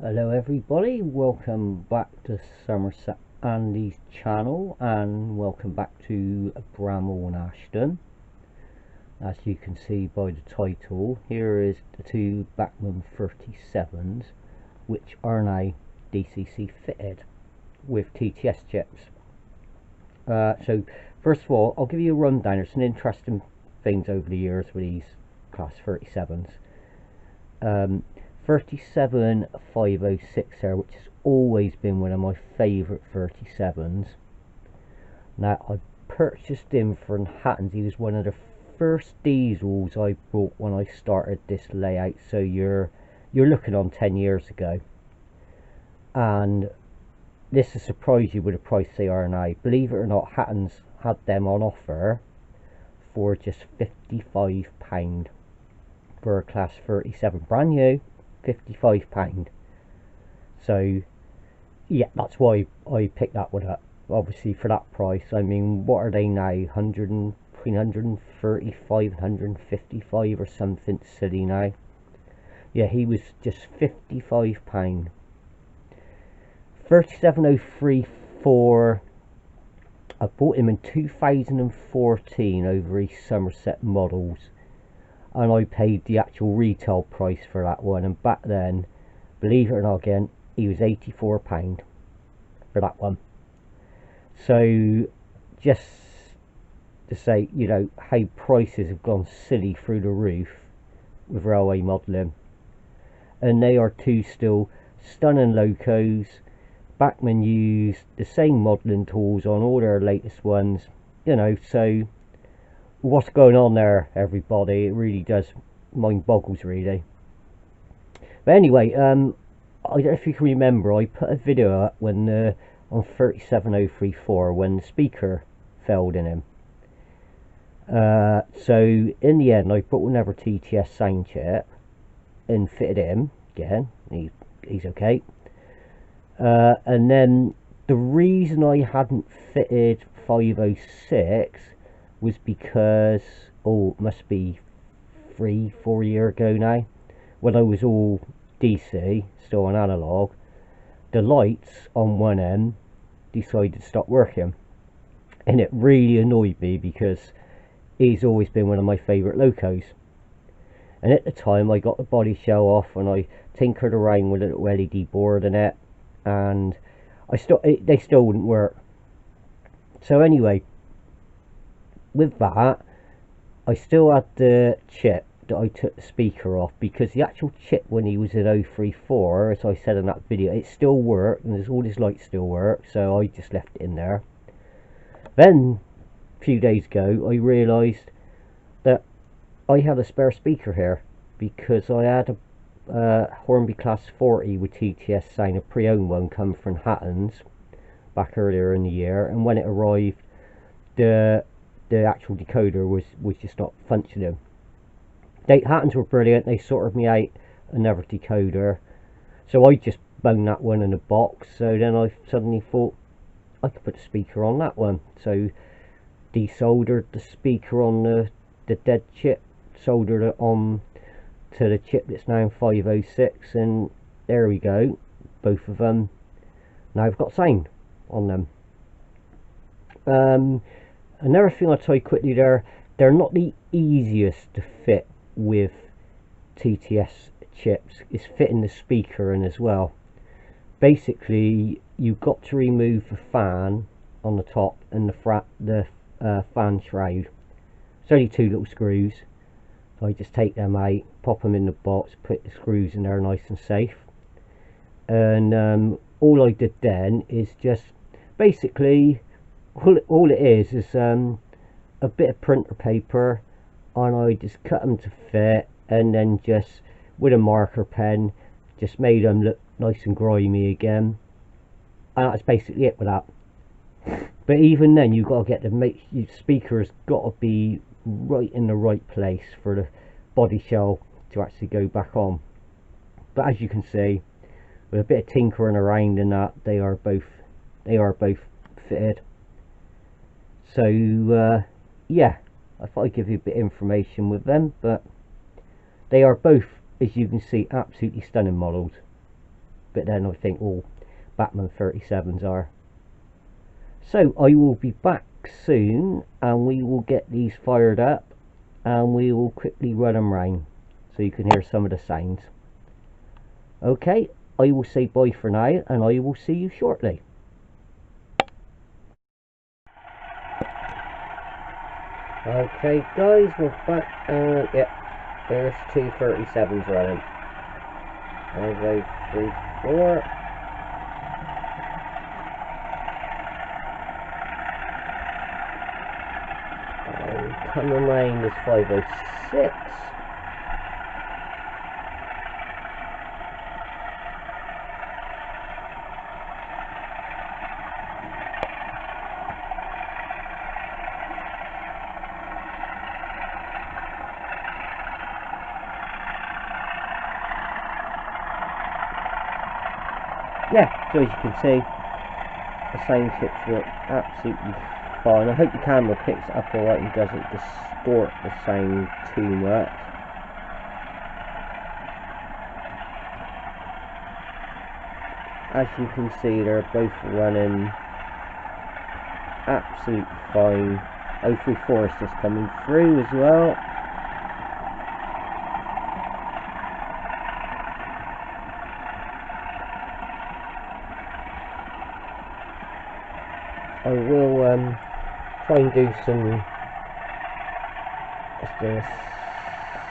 Hello everybody, welcome back to Somerset Andy's channel and welcome back to Bramall and Ashton. As you can see by the title, here is the two Bachmann 37s which are now DCC fitted with TTS chips. So first of all, I'll give you a rundown. There's some interesting things over the years with these class 37s. 37506 there, which has always been one of my favourite 37s. Now, I purchased him from Hatton's. He was one of the first diesels I bought when I started this layout, so you're looking on 10 years ago, and this will surprise you with the price they are now. Believe it or not, Hatton's had them on offer for just £55 for a class 37, brand new. £55. So yeah, that's why I picked that one up, obviously for that price. I mean, what are they now, 135, 155 or something silly now. Yeah, he was just £55. 37034, I bought him in 2014 over his Somerset models, and I paid the actual retail price for that one, and back then, believe it or not again, he was £84 for that one. So just to say, you know, how prices have gone silly through the roof with railway modelling, and they are two still stunning locos. Bachmann used the same modelling tools on all their latest ones, you know, so what's going on there, everybody? It really does, mind boggles really. But anyway, I don't know if you can remember, I put a video up when on 37034 when the speaker failed in him. So in the end, I bought another TTS sound chip and fitted him again. He's okay. And then the reason I hadn't fitted 506 was because, it must be 3-4 years ago now, when I was all DC, still on analog, the lights on one end decided to stop working, and it really annoyed me because he's always been one of my favourite locos. And at the time, I got the body shell off and I tinkered around with a little LED board in it, and they still wouldn't work. So anyway, with that, I still had the chip that I took the speaker off, because the actual chip when he was in 034, as I said in that video, it still worked and all his lights still work, so I just left it in there. Then a few days ago I realised that I had a spare speaker here, because I had a Hornby class 40 with TTS sound, a pre-owned one, come from Hatton's back earlier in the year, and when it arrived, the actual decoder was just not functioning. Hatton's were brilliant, they sorted me out another decoder, so I just bunged that one in a box. So then I suddenly thought I could put the speaker on that one, so desoldered the speaker on the dead chip, soldered it on to the chip that's now in 506, and there we go, both of them now I've got sound on them. Another thing I'll tell you quickly, they're not the easiest to fit with TTS chips. It's fitting the speaker in as well. Basically, you've got to remove the fan on the top and the fan shroud. It's only two little screws, so I just take them out, pop them in the box, put the screws in there nice and safe. And all I did then is just basically, all it is a bit of printer paper, and I just cut them to fit, and then just with a marker pen just made them look nice and grimy again, and that's basically it with that. But even then, you've got to get your speaker's got to be right in the right place for the body shell to actually go back on. But as you can see, with a bit of tinkering around in that, they are both fitted. So yeah, I thought I'd give you a bit of information with them, but they are both, as you can see, absolutely stunning models. but then I think all Bachmann 37s are. So I will be back soon, and we will get these fired up, and we will quickly run them round so you can hear some of the sounds. Okay, I will say bye for now, and I will see you shortly. Okay guys, we're back, and yep, there's 237s running. 1, 2, 3, 4. Coming round is 506. Yeah, so as you can see, the sound chips work absolutely fine. I hope the camera picks it up alright and doesn't distort the sound too much. As you can see, they're both running absolutely fine. 034 is just coming through as well. I will try and do some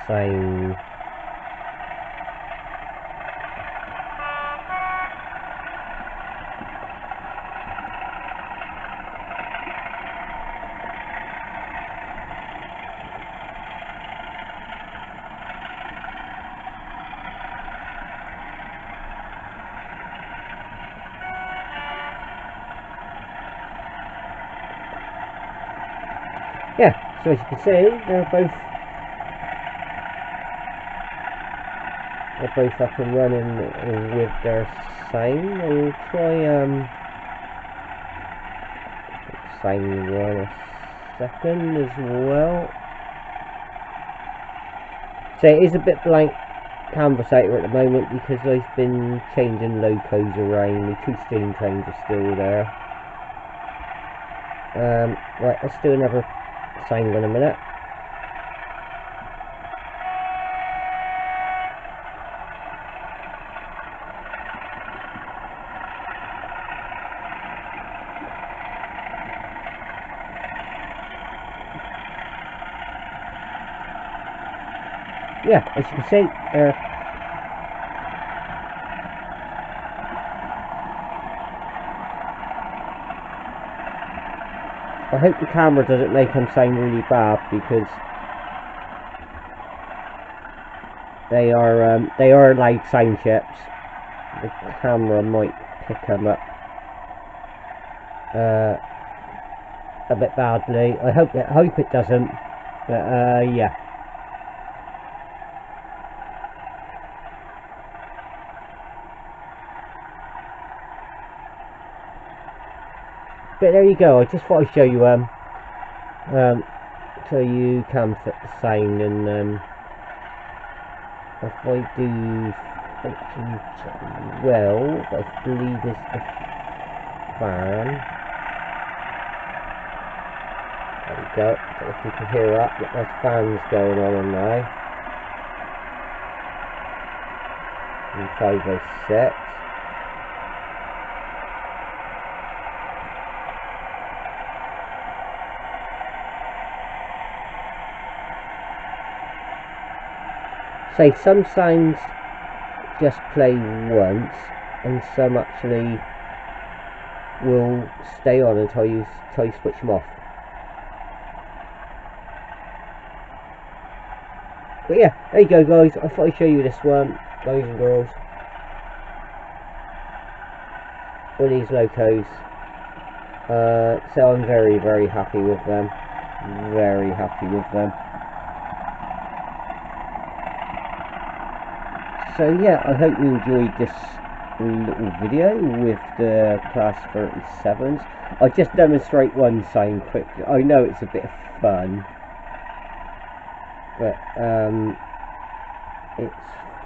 same. Yeah, so as you can see, they're both up and running with their sound. I'll try sound one a second as well. So it is a bit blank canvas out here at the moment because I've been changing locos around. The 2 steam trains are still there. Right, let's do another sound in a minute. Yeah, as you can see, I hope the camera doesn't make them sound really bad because they are loud sound chips. The camera might pick them up a bit badly. I hope it doesn't, but yeah. But there you go. I just thought I'd show you so you can fit the sound, and if I do function 12, I believe is the fan. There we go. I don't know if you can hear that, but there's fans going on now. And 506. Say some sounds just play once, and some actually will stay on until you switch them off. But yeah, there you go guys, I thought I'd show you this one, guys and girls. All these locos. So I'm very, very happy with them. Very happy with them. So yeah, I hope you enjoyed this little video with the Class 37s. I'll just demonstrate one sound quickly. I know it's a bit of fun, but it's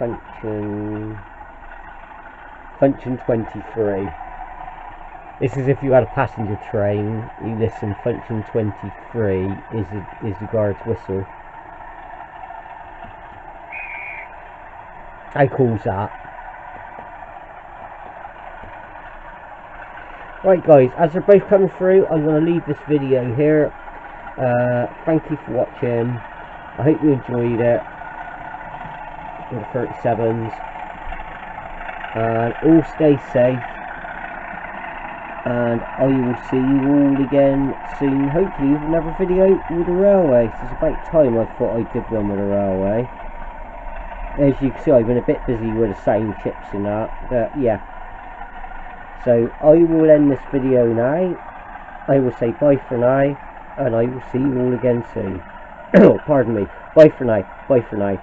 function function 23. This is if you had a passenger train. You listen, function 23 is the guard's whistle. How cool's that? Right guys, as they're both coming through, I'm going to leave this video here. Thank you for watching. I hope you enjoyed it. In the 37s. And all stay safe. And I will see you all again soon, hopefully with another video with a railway. So it's about time I thought I did one with a railway. As you can see, I've been a bit busy with the sound chips and that, but yeah. So I will end this video now. I will say bye for now, and I will see you all again soon. Pardon me. Bye for now. Bye for now.